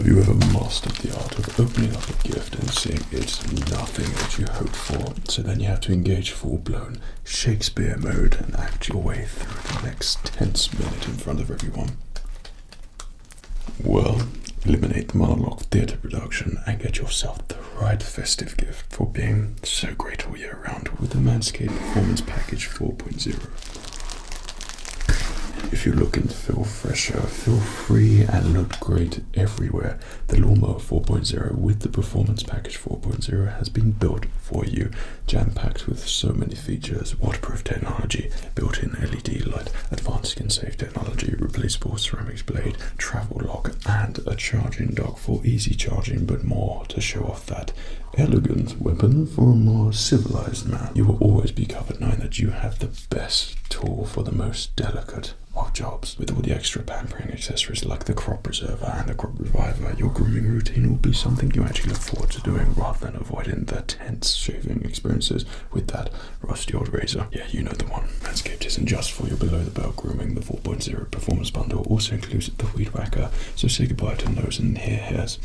Have you ever mastered the art of opening up a gift and seeing it's nothing that you hoped for, so then you have to engage full-blown Shakespeare mode and act your way through the next tense minute in front of everyone? Well, eliminate the monologue theatre production and get yourself the right festive gift for being so great all year round with the Manscaped Performance Package 4.0. If you're looking to feel fresher, feel free and look great everywhere, the Lawnmower 4.0 with the Performance Package 4.0 has been built for you, jam-packed with so many features: waterproof technology, built-in LED light, advanced skin-safe technology, replaceable ceramics blade, travel lock, and a charging dock for easy charging, but more to show off that elegant weapon for a more civilized man. You will always be covered knowing that you have the best tool for the most delicate of jobs. With all the extra pampering accessories like the crop preserver and the crop reviver, your grooming routine will be something you actually look forward to doing rather than avoiding the tense shaving experiences with that rusty old razor. Yeah, you know the one. Manscaped isn't just for your below-the-belt grooming. The 4.0 Performance Bundle also includes the Weed Whacker, so say goodbye to nose and ear hairs.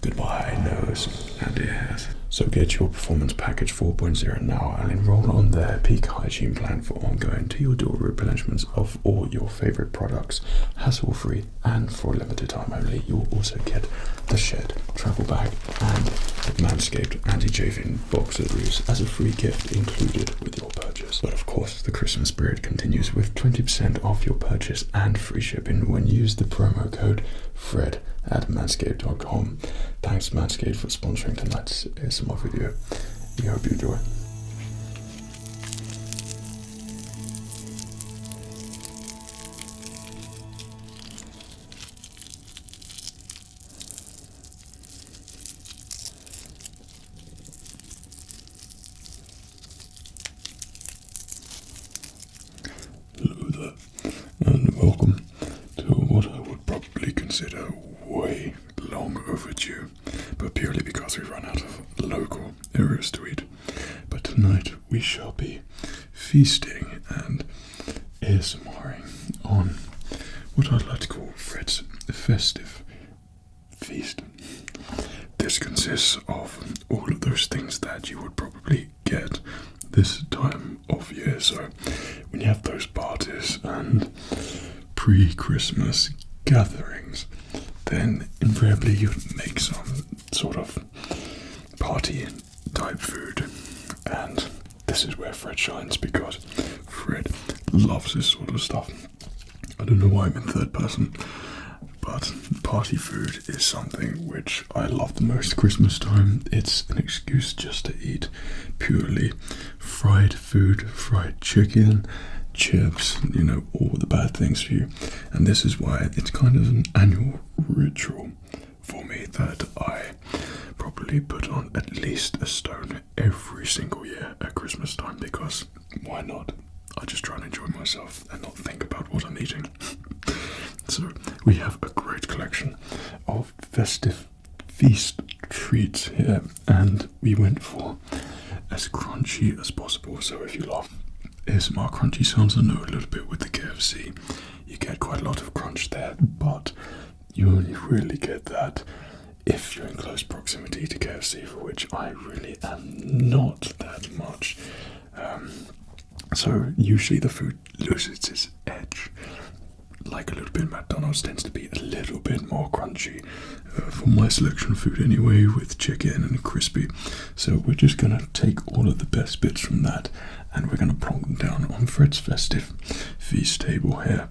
Goodbye, nose and ear hairs. So get your Performance Package 4.0 now and enroll on their peak hygiene plan for ongoing to your door replenishments of all your favorite products, hassle-free and for a limited time only. You will also get the Shed travel bag and the Manscaped anti-chafing boxer briefs as a free gift included with your purchase. But of course, the Christmas spirit continues with 20% off your purchase and free shipping when you use the promo code FRED at manscaped.com. Thanks Manscaped for sponsoring tonight's ASMR video. We hope you enjoy. Hello there, and welcome to what I would probably consider way long overdue, but purely because we've run out of local areas to eat. But tonight we shall be feasting and ASMRing on what I'd like to call Fred's Festive Feast. This consists of all of those things that you would probably get this time of year. So when you have those parties and pre-Christmas gatherings, then invariably you make some sort of party type food, and this is where Fred shines because Fred loves this sort of stuff. I don't know why I'm in third person, but party food is something which I love the most. Christmas time, it's an excuse just to eat purely fried food, fried chicken, chips, you know, all the bad things for you. And this is why it's kind of an annual ritual for me that I probably put on at least a stone every single year at Christmas time, because why not? I just try and enjoy myself and not think about what I'm eating. So we have a great collection of festive feast treats here, and we went for as crunchy as possible. So if you love ASMR crunchy sounds, I know a little bit with the KFC, you get quite a lot of crunch there, but you only really get that if you're in close proximity to KFC, for which I really am not that much. So usually the food loses its edge. Like a little bit of McDonald's tends to be a little bit more crunchy for my selection of food anyway, with chicken and crispy. So we're just going to take all of the best bits from that and we're going to plonk them down on Fred's Festive Feast table here,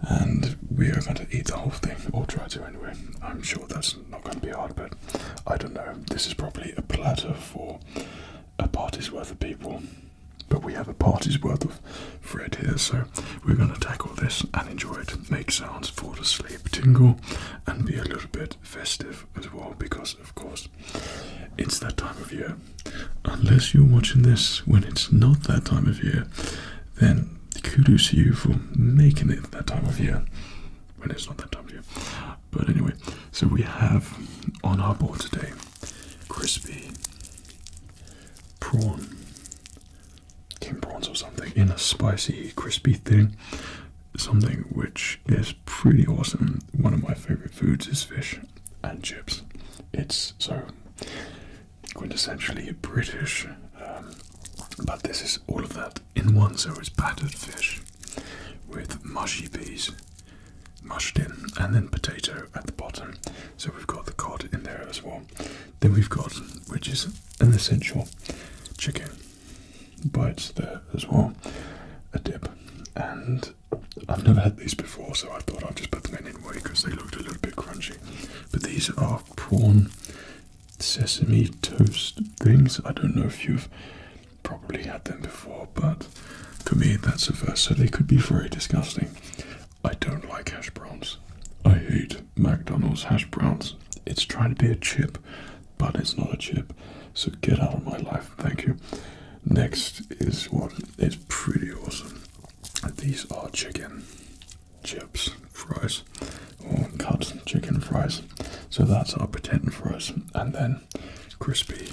and we are going to eat the whole thing, or try to anyway. I'm sure that's not going to be hard, but I don't know. This is probably a platter for a party's worth of people. But we have a party's worth of Fred here, so we're going to tackle this and enjoy it, make sounds, fall asleep, tingle, and be a little bit festive as well, because of course it's that time of year. Unless you're watching this when it's not that time of year, then kudos to you for making it that time of year when it's not that time of year. But anyway, so we have on our board today crispy prawn, king prawns or something, in a spicy, crispy thing. Something which is pretty awesome. One of my favorite foods is fish, and chips. It's so quintessentially British, but this is all of that in one. So it's battered fish with mushy peas mushed in, and then potato at the bottom. So we've got the cod in there as well. Then we've got, which is an essential, chicken bites there as well, a dip. And I've never had these before, so I thought I'd just put them in anyway because they looked a little bit crunchy. But these are prawn sesame toast things. I don't know if you've probably had them before, but for me that's a first, so they could be very disgusting. I don't like hash browns. I hate McDonald's hash browns. It's trying to be a chip, but it's not a chip. So get out of my life, thank you. Next is what is pretty awesome. These are chicken chips, fries, or cut chicken fries. So that's our pretend fries. And then crispy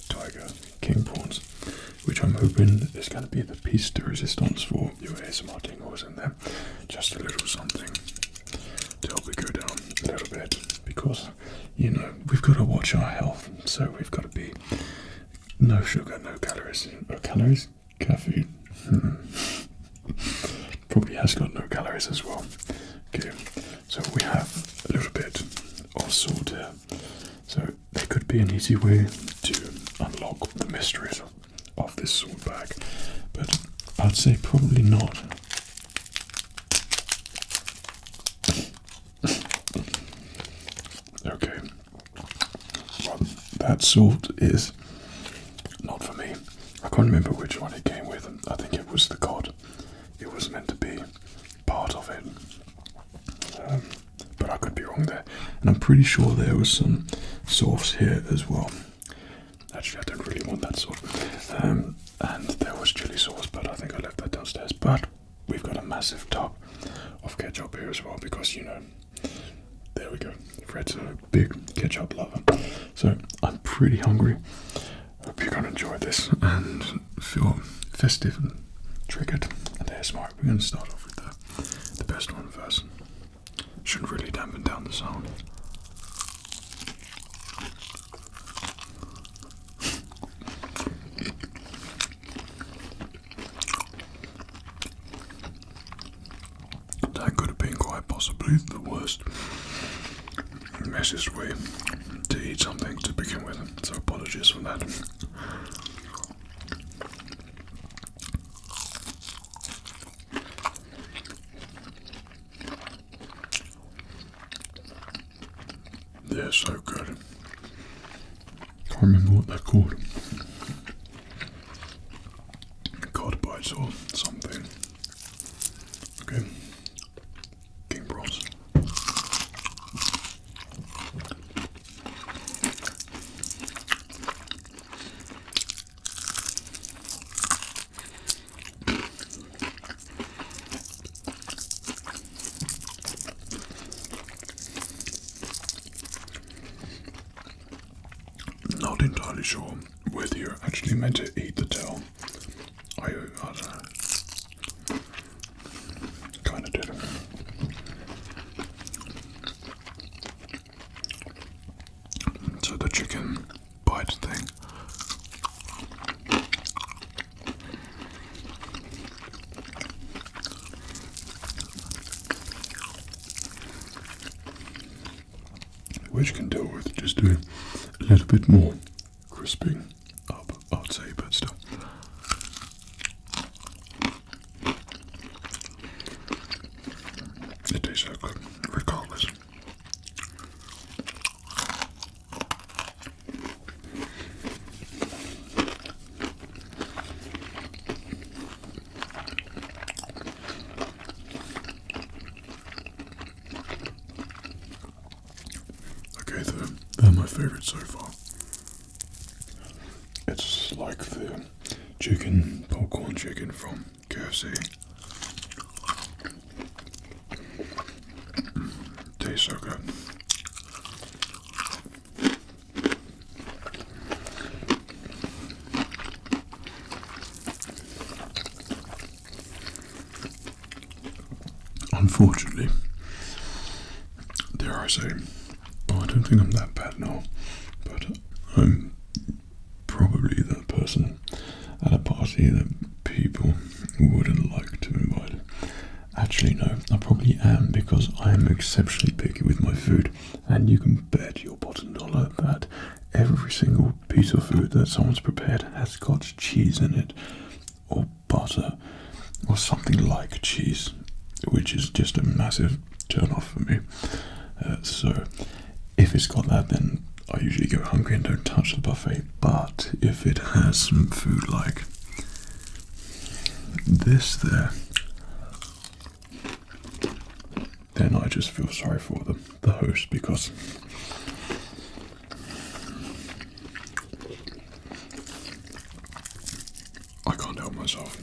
tiger king prawns, which I'm hoping is going to be the piece de resistance for your ASMR tingles in there. Just a little something to help it go down a little bit, because, you know, we've got to watch our health, so we've got to be no sugar, no calories. No calories? Caffeine. Probably has got no calories as well. Okay, so we have a little bit of salt here. So there could be an easy way to unlock the mysteries of this salt bag, but I'd say probably not. Okay, well, that salt is not for me. I can't remember which one it came with. I think it was the cod. It was meant to be part of it, but I could be wrong there. And I'm pretty sure there was some sauce here as well. Actually, I don't really want that sauce. And there was chili sauce, but I think I left that downstairs. But we've got a massive tub of ketchup here as well, because, you know, there we go. Fred's a big ketchup lover. So I'm pretty hungry. Hope you're going to enjoy this and feel festive and triggered. And there's smart. We're going to start off with the best one first. Shouldn't really dampen down the sound. That could have been quite possibly the worst, messiest way to eat something to begin with, so apologies for that. They're so good. Can't remember what they're called. Cod bites or something. Okay. King prawns. Not entirely sure whether you're actually meant to eat the tail. I don't know. Kind of did. So the chicken bite thing. Which can deal with just doing a little bit more crisping up, I'd say, but still. It tastes so good, regardless. Okay, they're my favourite so far. It's like the popcorn chicken from KFC. Tastes so good. Unfortunately, dare I say, I don't don't think I'm that bad now, but I'm probably that person at a party that people wouldn't like to invite. Actually, no, I probably am, because I am exceptionally picky with my food, and you can bet your bottom dollar that every single piece of food that someone's prepared has got cheese in it, or butter, or something like cheese, which is just a massive turn off for me. So if it's got that, then I usually go hungry and don't touch the buffet. But if it has some food like this there, then I just feel sorry for the host, because I can't help myself.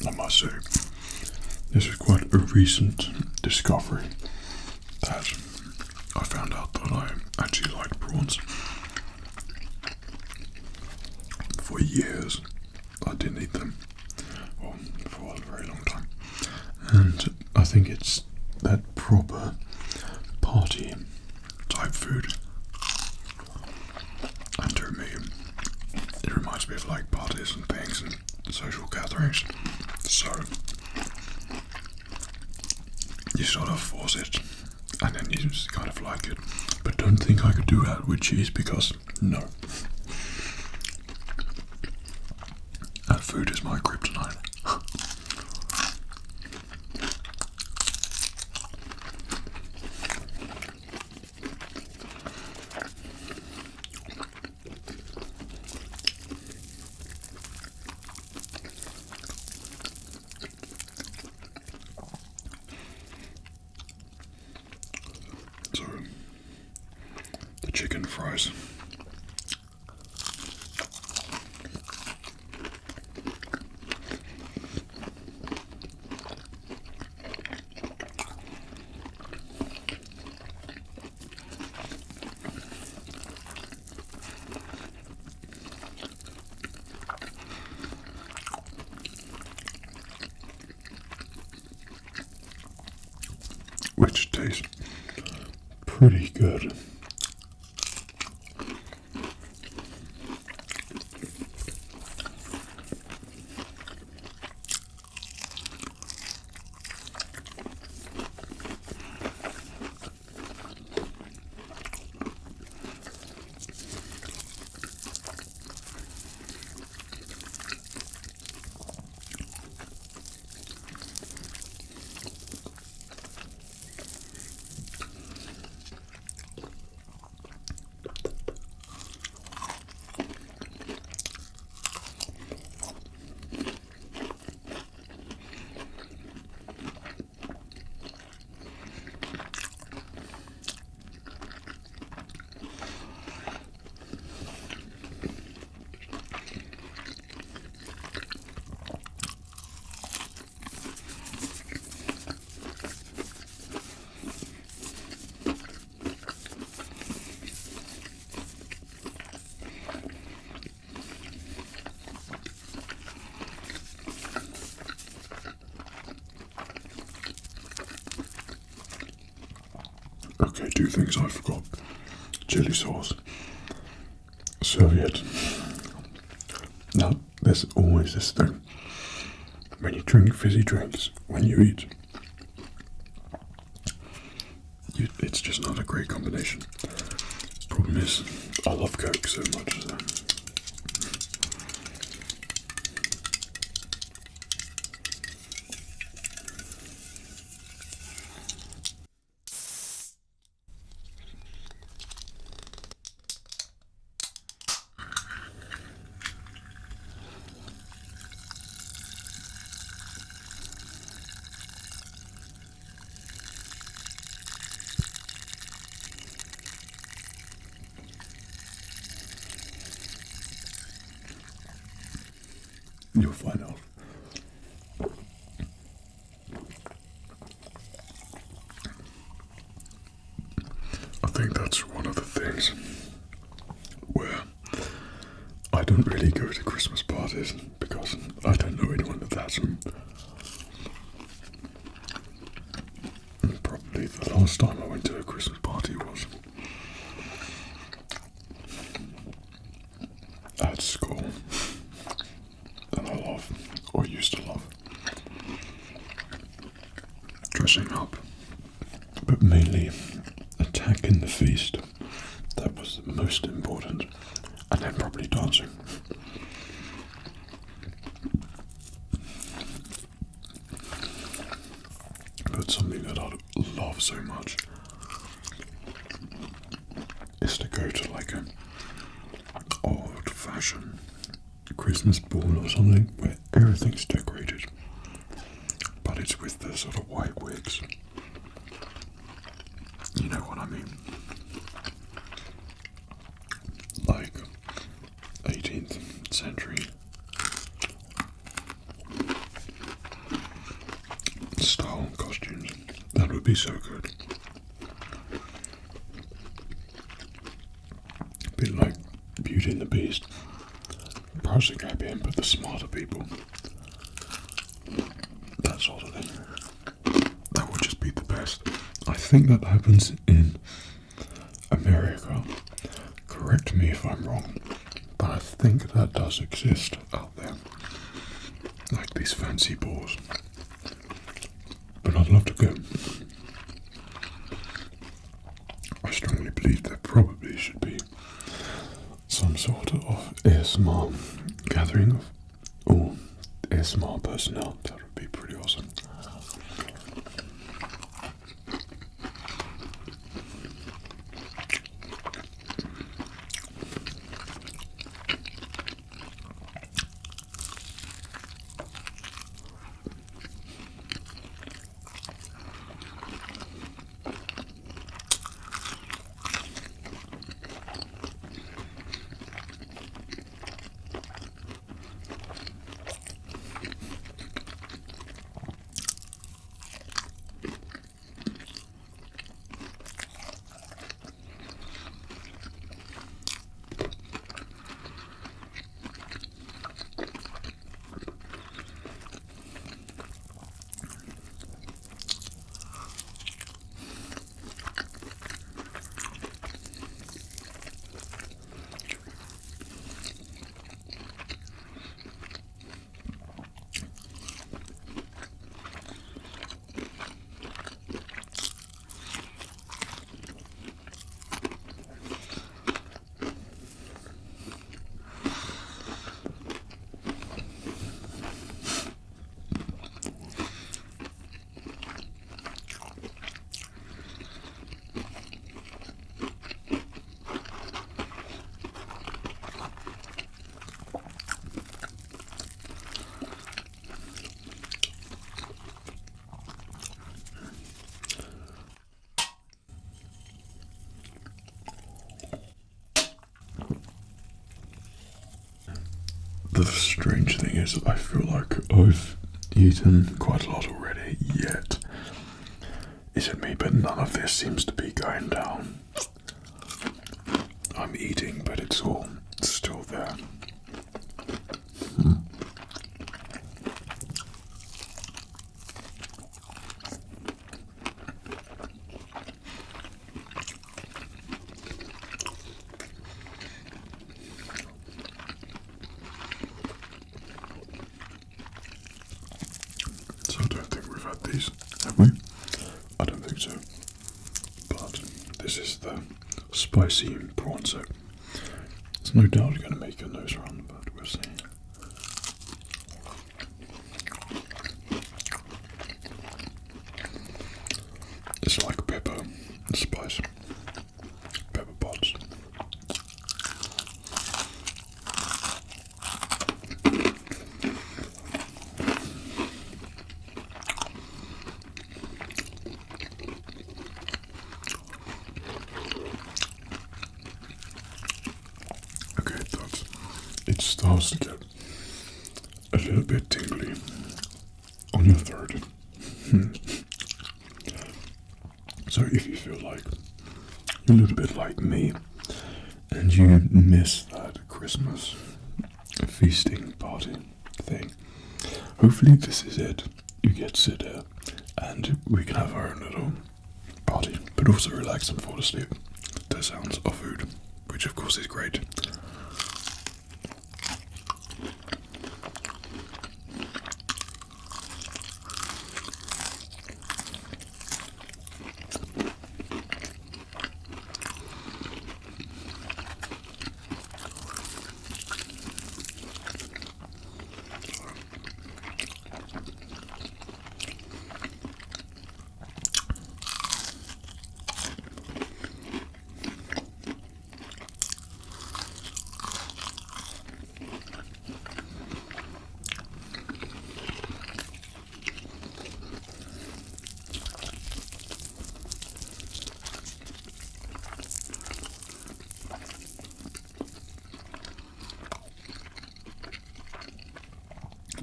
I must say, this is quite a recent discovery that I found out that I actually like prawns. For years, I didn't eat them, well, for a very long time. And I think it's that proper party type food. And to me, it reminds me of like parties and things and social gatherings. So you sort of force it, and then you just kind of like it. But don't think I could do that with cheese, because no. That food is my kryptonite. So, the chicken fries. Which tastes pretty good. Okay, two things I forgot. Chili sauce. Serviette. Now, there's always this thing. When you drink fizzy drinks, when you eat, it's just not a great combination. Problem is, I love Coke so much. So. You'll find out. I think that's one of the things where I don't really go to Christmas parties because I don't know anyone that's them. And probably the last time I went to a Christmas party was at school. And I love, or used to love, dressing up, but mainly attacking the feast. That was the most important, and then probably dancing. But something that I love so much is to go to like an old-fashioned Christmas ball or something where everything's decorated, but it's with the sort of white wigs. You know what I mean? Like 18th century style costumes. That would be so good. A bit like Beauty and the Beast. Perhaps it can't be in, but the smarter people. That sort of thing. That would just be the best. I think that happens in America. Correct me if I'm wrong, but I think that does exist out there. Like these fancy balls. But I'd love to go. I strongly believe there probably should be some sort of ASMR gathering of all ASMR personnel. That would be pretty awesome. The strange thing is I feel like I've eaten quite a lot already, yet is it me, but none of this seems to be going down. I'm eating, but it's all still there. So I don't think we've had these, have we? I don't think so. But this is the spicy prawn soup. It's no doubt going to make your nose run, but we'll see. It's like pepper and spice. Pepper pots. Okay, it starts to get a little bit tingly on your throat. So if you feel like you're a little bit like me and you miss that Christmas feasting party thing, hopefully this is it. You get to sit there and we can have our own little party, but also relax and fall asleep to the sounds of food, which of course is great.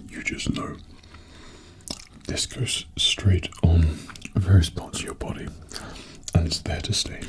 You just know this goes straight on various parts of your body and it's there to stay.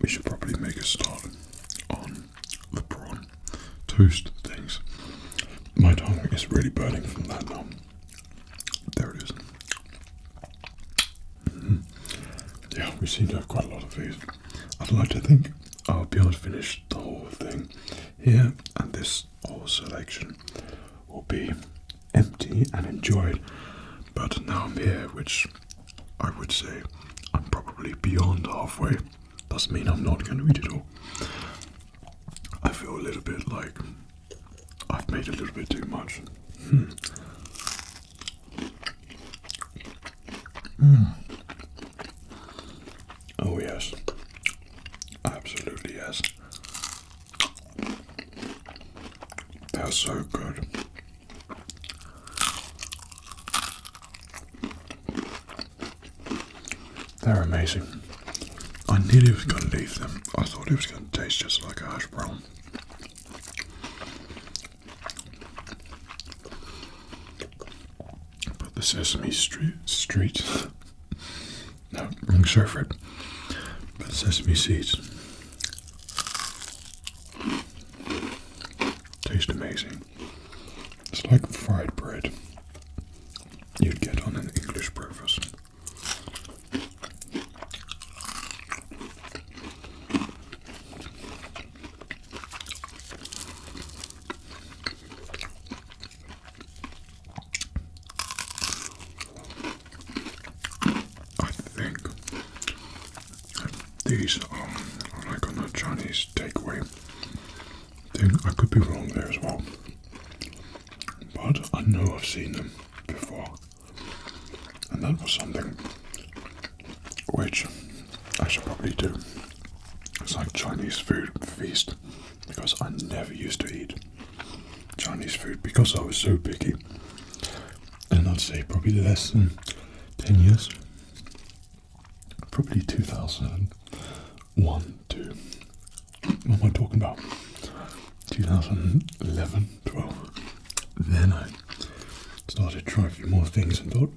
We should probably make a start on the prawn toast things. My tongue is really burning from that now. There it is. Yeah, we seem to have quite a lot of these. I'd like to think I'll be able to finish the whole thing here, and this whole selection will be empty and enjoyed. But now I'm here, which I would say I'm probably beyond halfway. Doesn't mean I'm not going to eat it all. I feel a little bit like I've made a little bit too much. Oh yes, absolutely yes. They're so good. They're amazing. I nearly was going to leave them. I thought it was going to taste just like a hash brown. But the sesame street. No, wrong show for it. But sesame seeds taste amazing. It's like fried bread you'd get on an English breakfast. These are like on a Chinese takeaway thing. I could be wrong there as well, but I know I've seen them before, and that was something which I should probably do. It's like Chinese food feast, because I never used to eat Chinese food because I was so picky, and I'd say probably less than 10 years, probably 2001 to, what am I talking about, 2011, 12. Then I started trying a few more things and thought,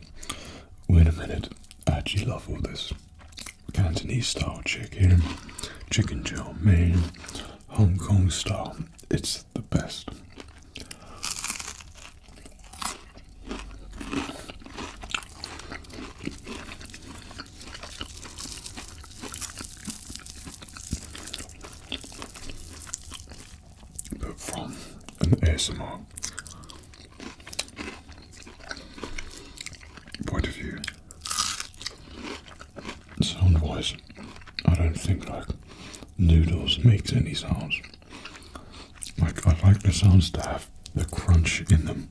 wait a minute, I actually love all this Cantonese style chicken, chicken chow mein, Hong Kong style. It's the best. ASMR point of view, sound-wise, I don't think like noodles makes any sounds. Like I like the sounds to have the crunch in them.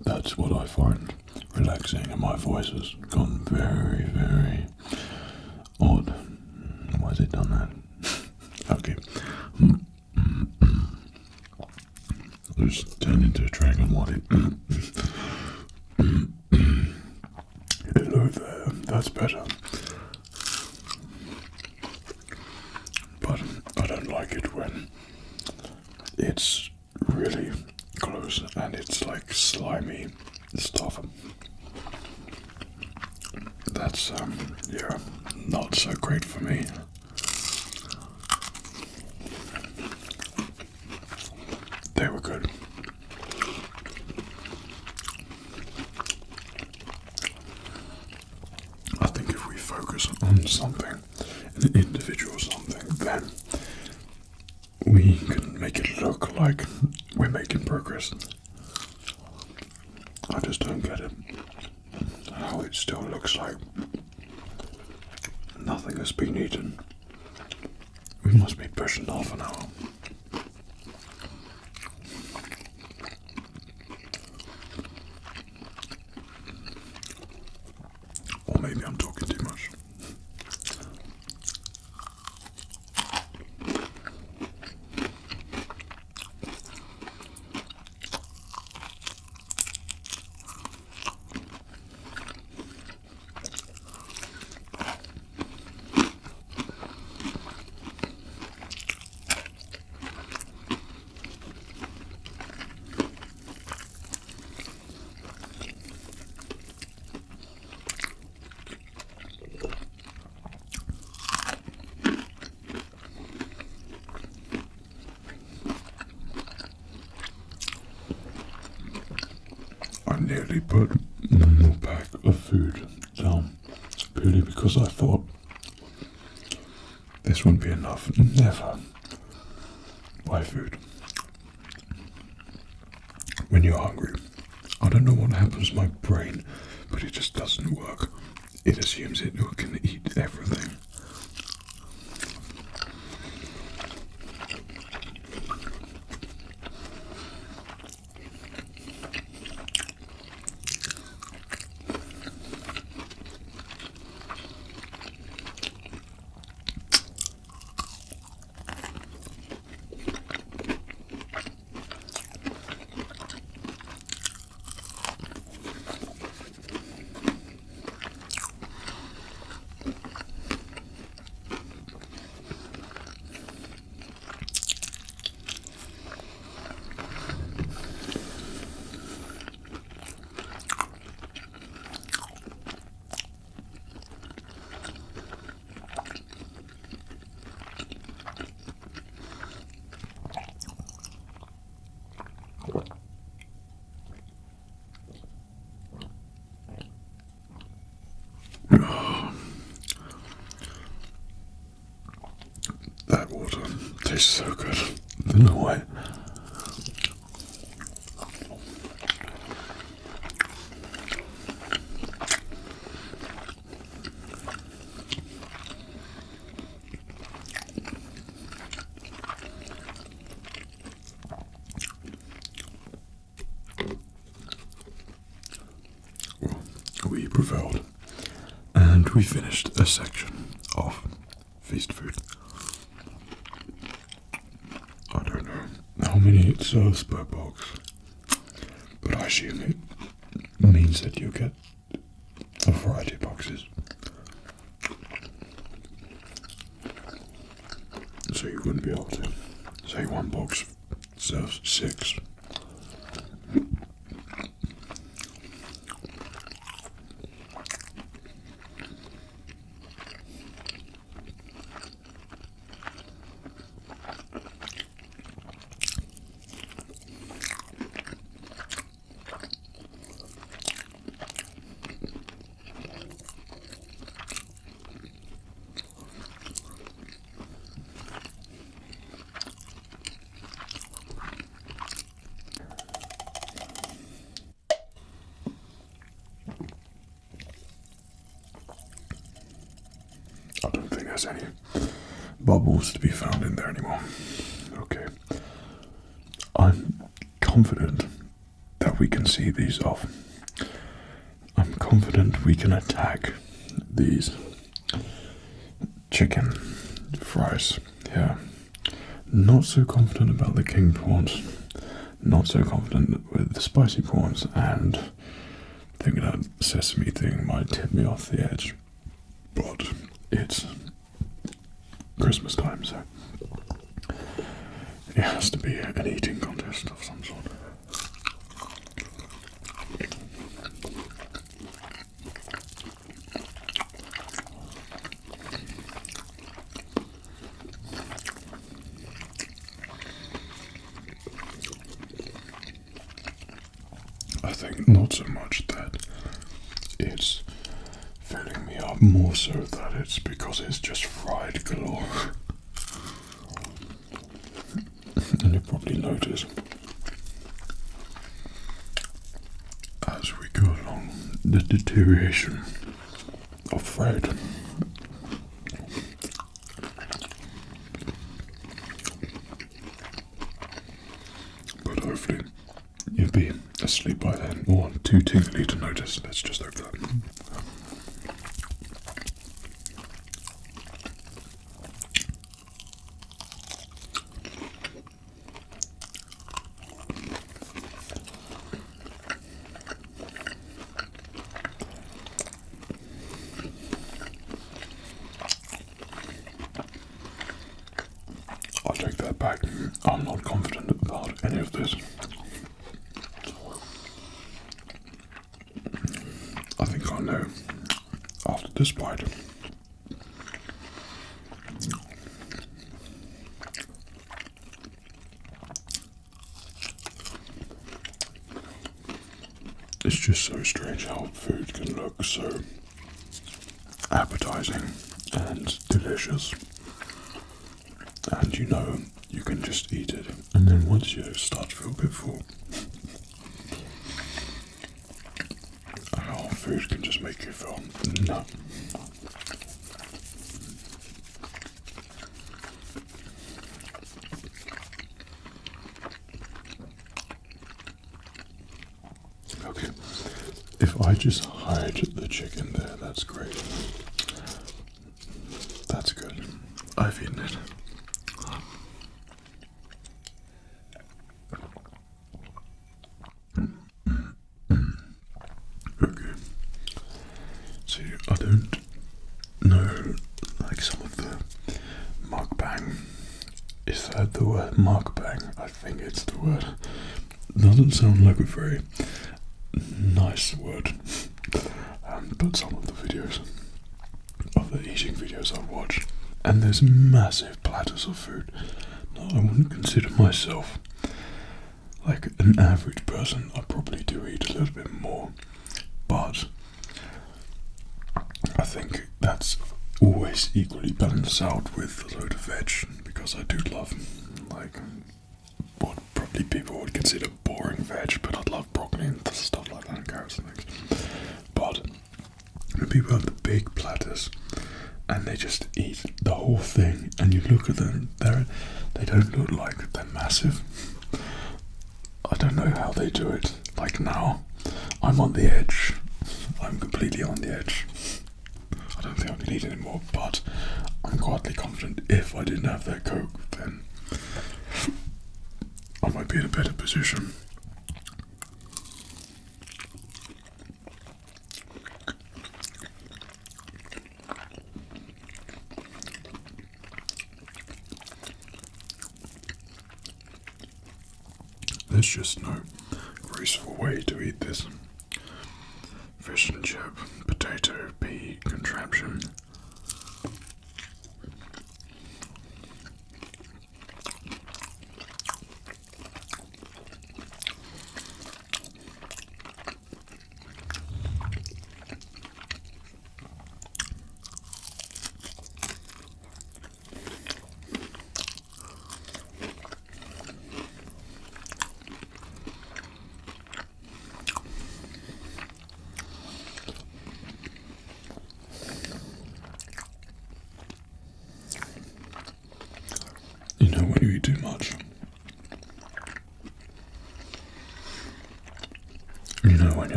That's what I find relaxing, and my voice has gone very, very odd. Why has it done that? Okay. I'll just turn into a dragon while it. Hello there, that's better. But I don't like it when it's really close and it's like slimy stuff. That's yeah, not so great for me. They were good. I think if we focus on something, an individual something, then we can make it look like we're making progress. I just don't get it. How it still looks like nothing has been eaten. We must be pushing half an hour. Or maybe I'm talking too much. I nearly put one more pack of food down purely because I thought this wouldn't be enough. Never buy food when you're hungry. I don't know what happens to my brain, but it just doesn't work. It assumes it can eat everything. That water tastes so good. I don't know why. Well, we prevailed, and we finished a section of feast food. I don't know how many it serves per box, but I assume it means that you get a variety of boxes. So you wouldn't be able to say one box serves 6. there's any bubbles to be found in there anymore. Okay. I'm confident that we can see these off. I'm confident we can attack these chicken fries here. Not so confident about the king prawns. Not so confident with the spicy prawns, and thinking that sesame thing might tip me off the edge. But it's Christmas time, so it has to be an eating contest of some sort. I think not so much that it's filling me up, more so that it's because it's just fried galore. And you probably notice as we go along the deterioration of Fred. But hopefully you'll be asleep by then, or too tingly to notice. Let's just hope that. I'll take that back. I'm not confident about any of this. I think I'll know after this bite. It's just so strange how food can look so appetizing and delicious. And you know, you can just eat it. And then once you start to feel a bit full, how food can just make you feel numb. Okay, if I just hide the chicken there, that's great. That's good. I've eaten it. Okay. See, I don't know, like some of the mukbang. Is that the word mukbang? I think it's the word. Doesn't sound like a very nice word. But some of the videos, of the eating videos I've watched, and there's massive platters of food. Now, I wouldn't consider myself like an average person. I probably do eat a little bit more, but I think that's always equally balanced out with a load of veg, because I do love, like, what probably people would consider boring veg, but I love broccoli and stuff like that, and carrots and things. But when people have the big platters and they just eat the whole thing, and you look at them, they don't look like they're massive. I don't know how they do it. Like now, I'm on the edge. I'm completely on the edge. I don't think I can eat anymore, but I'm quietly confident if I didn't have that Coke, then I might be in a better position. There's just no graceful way to eat this fish and chip, potato, pea contraption.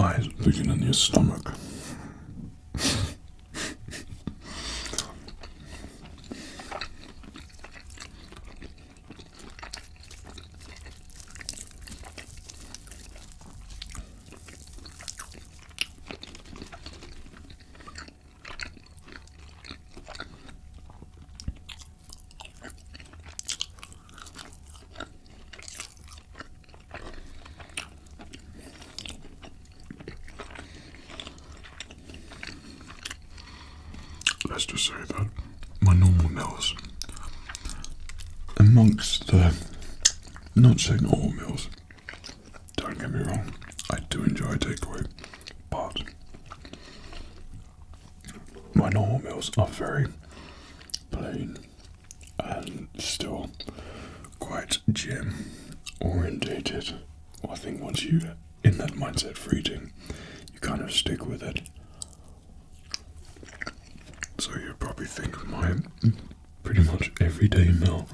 eyes begin in your stomach. Let's just say that my normal meals, amongst the, not say normal meals, don't get me wrong, I do enjoy takeaway, but my normal meals are very plain and still quite gym orientated. I think once you're in that mindset for eating, you kind of stick with it. So you probably think my pretty much everyday meal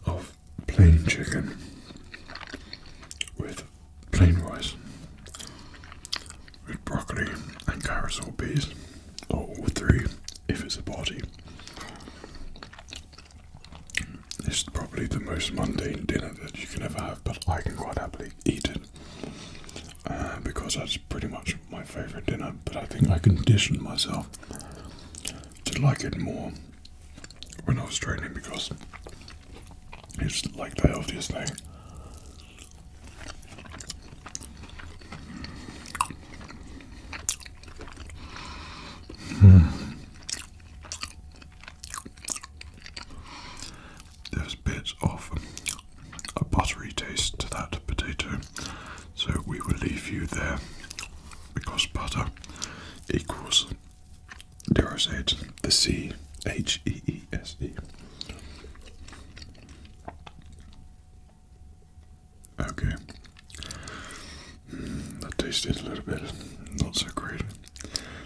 of plain chicken with plain rice, with broccoli and carrots or peas, or all three if it's a party. It's probably the most mundane dinner that you can ever have, but I can quite happily eat it. Because that's pretty much my favourite dinner, but I think I conditioned myself to like it more when I was training because it's like the healthiest thing. There's bits of a buttery taste to that potato, so we will leave you there because butter equals, dare I say it, the CHEESE. Okay. That tasted a little bit not so great.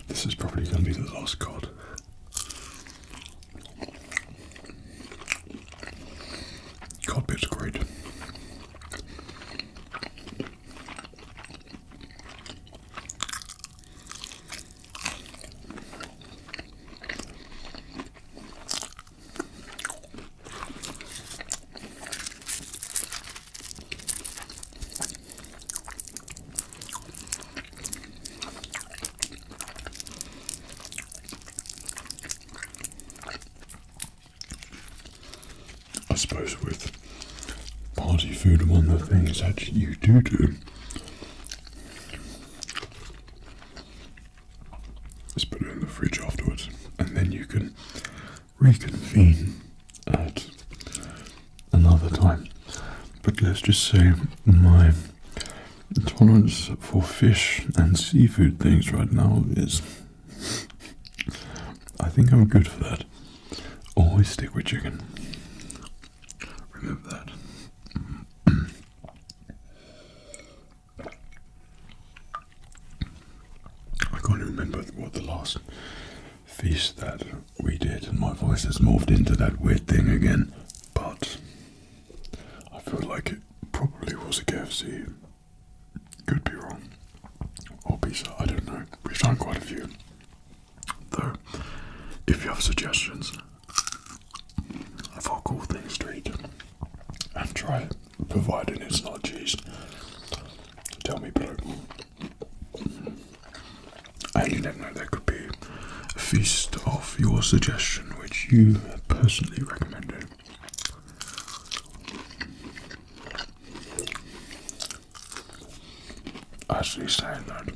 This is probably going to be the last cod. Cod bit's great. I suppose with party food, one of the things that you do is put it in the fridge afterwards, and then you can reconvene at another time. But let's just say my tolerance for fish and seafood things right now is, I think I'm good for that. Always stick with chicken. Remember that. I can't remember what the last feast that we did, and my voice has morphed into that weird thing again, but I feel like it probably was a KFC. Could be wrong. Or pizza, I don't know. We've done quite a few. Though, if you have suggestions of our cool things to eat and try it, provided it's not cheese, tell me below. And you never know, there could be a feast of your suggestion which you personally recommended. Actually saying that,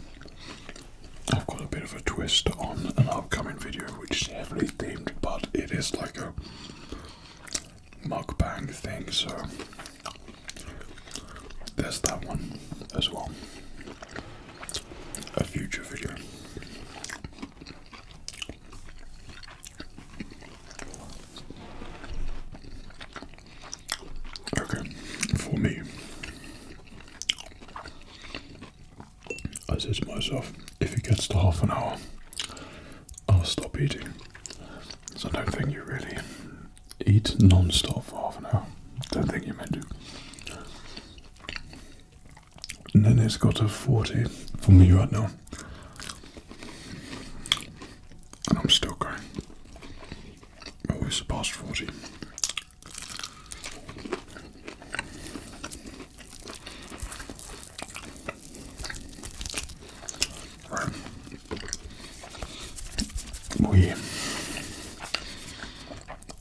I've got a bit of a twist on an upcoming video which is heavily themed, but it is like a mukbang thing, so there's that one as well. A future video. Okay, for me, I said to myself, if it gets to half an hour, I'll stop eating. So I don't think you really eat non-stop for half an hour. Don't think you're meant to. And then it's got a 40 for me right now. And I'm still going. Always surpassed 40. Right. We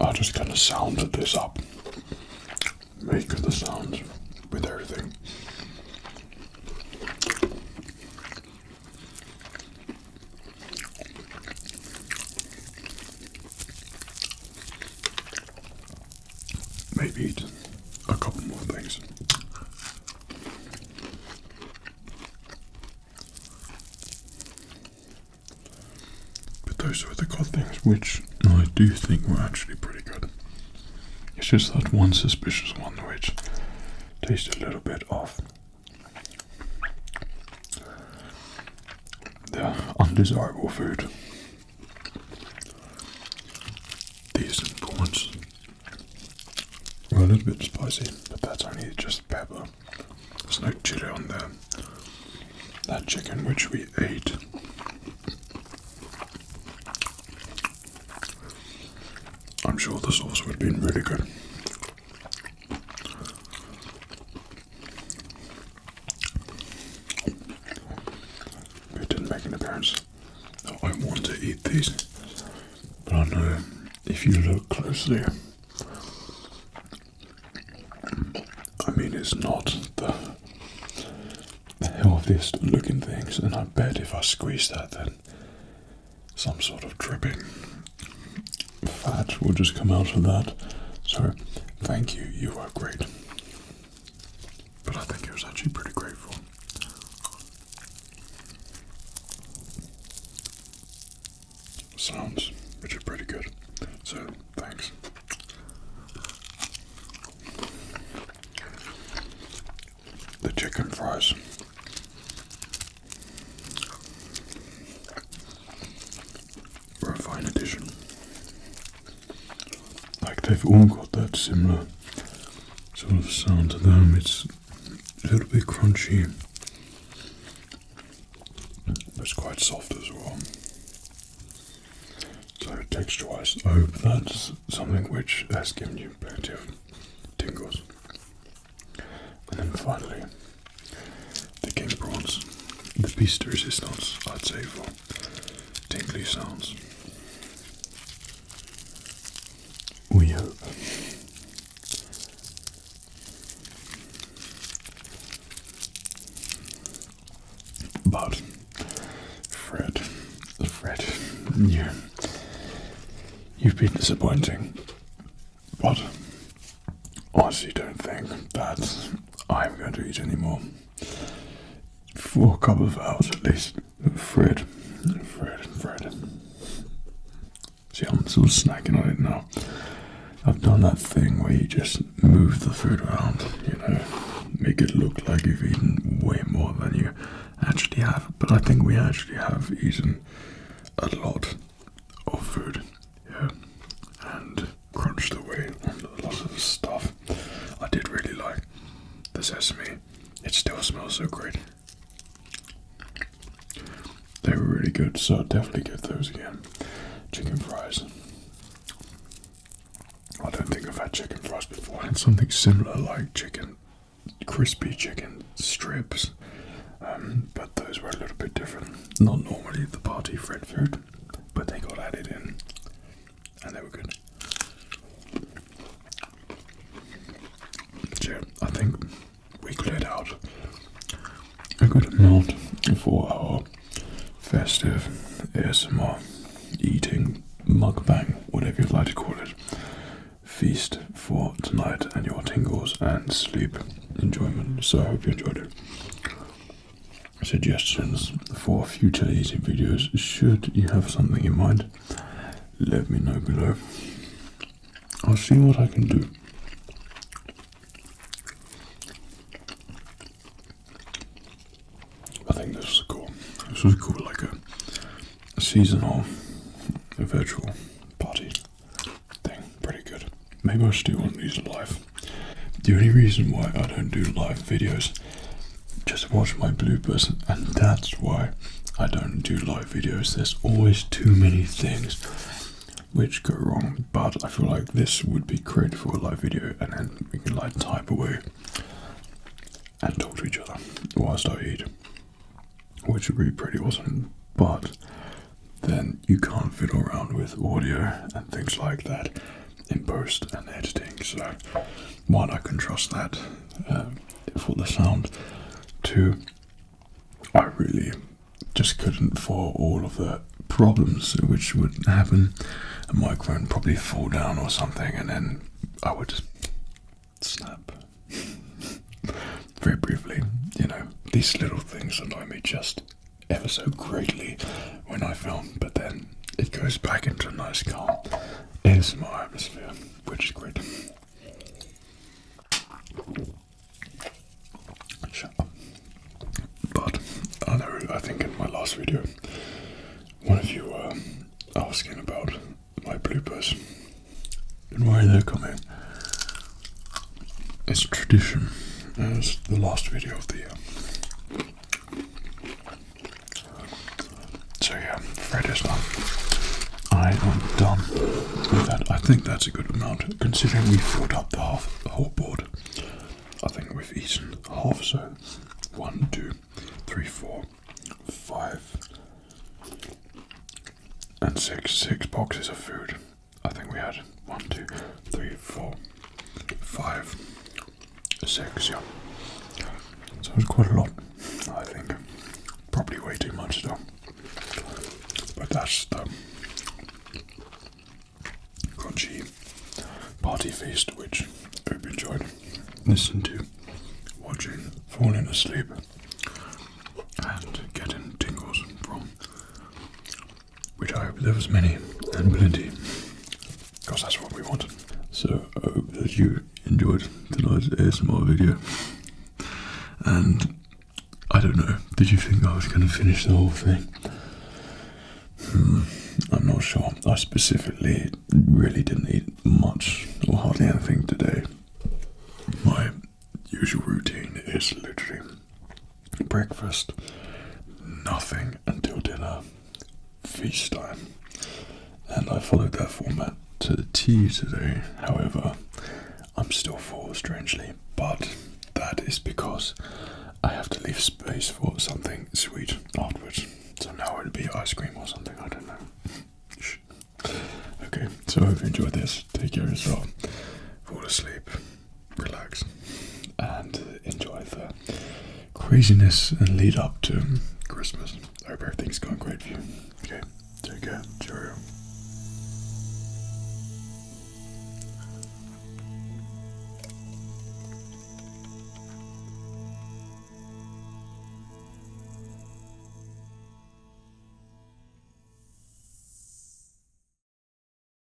are just going to sound this up. Make the sounds with everything. Maybe eat a couple more things. But those were the good things, which I do think were actually pretty good. It's just that one suspicious one which tasted a little bit off. The undesirable food. These prawns were a little bit spicy, but that's only just pepper. There's no chili on there. That chicken which we ate, I'm sure the sauce would have been really good. It didn't make an appearance. Now, I want to eat these, but I know if you look closely, I mean, it's not the healthiest looking things, and I bet if I squeeze that, then some sort of dripping fat will just come out of that. So, thank you, you are great. But I think it was actually pretty grateful. Sounds, which are pretty good. So, thanks. The chicken fries. Were a fine addition. Like, they've all got that similar sort of sound to them. It's a little bit crunchy. It's quite soft as well. So texture-wise, I hope that's something which has given you plenty of tingles. And then finally, the king prawns. The piece de resistance, I'd say, for tingly sounds. We hope. But Fred, you've been disappointing. But honestly, don't think that I'm going to eat anymore for a couple of hours at least. Fred. See, I'm sort of snacking on it now. I've done that thing where you just move the food around, you know, make it look like you've eaten way more than you actually have. But I think we actually have eaten a lot of food, yeah, and crunched away on a lot of the stuff. I did really like the sesame. It still smells so great. They were really good, so I'll definitely get those again. Chicken fries. I don't think I've had chicken fries before. I had something similar like crispy chicken strips, but those were a little bit different. Not normally the party Fred food, but they got added in, and they were good. So I think we cleared out a good amount for our festive ASMR eating mukbang, whatever you'd like to call it, feast for tonight and your tingles and sleep enjoyment. So I hope you enjoyed it. Suggestions for future eating videos, should you have something in mind, let me know below. I'll see what I can do. I think this was cool. This was cool, like a seasonal, virtual party thing. Pretty good. Maybe I should do one of these live. The only reason why I don't do live videos, just just watch my bloopers, and that's why I don't do live videos. There's always too many things which go wrong, but I feel like this would be great for a live video, and then we can like type away and talk to each other whilst I eat, which would be pretty awesome. But then you can't fiddle around with audio and things like that in post and editing. So one, I can trust that for the sound. Two, I really just couldn't for all of the problems which would happen. A microphone probably fall down or something, and then I would just snap. Very briefly, you know, these little things annoy me just ever so greatly when I film, but then it goes back into a nice calm ASMR atmosphere, which is great. Shut up. But I know, I think in my last video, one of you were asking about my bloopers and why they're coming. It's tradition as the last video of the year. So yeah, Fred is done. I am done with that. I think that's a good amount, considering we filled up the whole board. I think we've eaten half, so 1, 2, 3, 4, 5, and 6. 6 boxes of food. I think we had 1, 2, 3, 4, 5, 6, yeah. So it's quite a lot, I think. Probably way too much though. But that's the crunchy party feast which I hope you enjoyed. Listen to, watching, falling asleep, and getting tingles from, which I hope there was many and plenty, because that's what we wanted. So I hope that you enjoyed tonight's ASMR video, and I don't know, did you think I was going to finish the whole thing? I'm not sure. I specifically really didn't eat much or hardly anything today. My usual routine is literally breakfast, nothing until dinner, feast time, and I followed that format to the T today. However, I'm still full, strangely, but that is because I have to leave space for something sweet afterwards. So now it'll be ice cream or something, I don't know. Okay, so I hope you enjoyed this. Take care of yourself, fall asleep, relax, and enjoy the craziness and lead up to